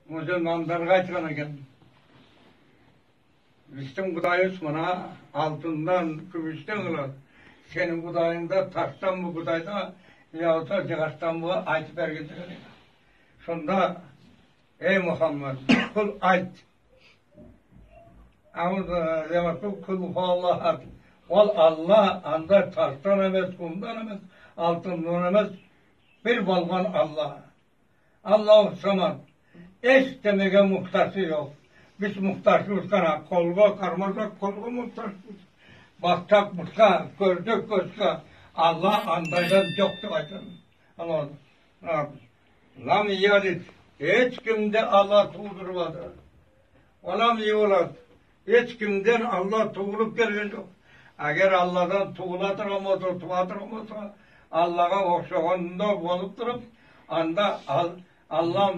Müslümanlarga aytgan eken. Bizim Kudayız bana altından, gümüşten kılar. Senin Kudayında taştan mı Kudayda yahut da cıgaçtan mı aytıp ergedir. Şunda ey Muhammed kul ayt. Ama demek ki kul Allah. Ol Allah anda taştan emez, kumdan emez, altından emez. Bir balgan Allah. Allah-u Samad. Eş demege muhtası yok. Biz muhtaçlıyız kana. Kolga karmazak kolga muhtaçlıyız. Baktak mutka, gördük gözka. Allah andaydan yoktu aytın. Anladın. Lam yalit. Hiç kimde Allah tuğdurmadı. Olam yulat. Hiç kimden Allah tuğulup gelgen yok. Eğer Allah'dan tuğuladır olmasa, tuğadır olmasa, Allah'a okşağında olup durup, anda Allah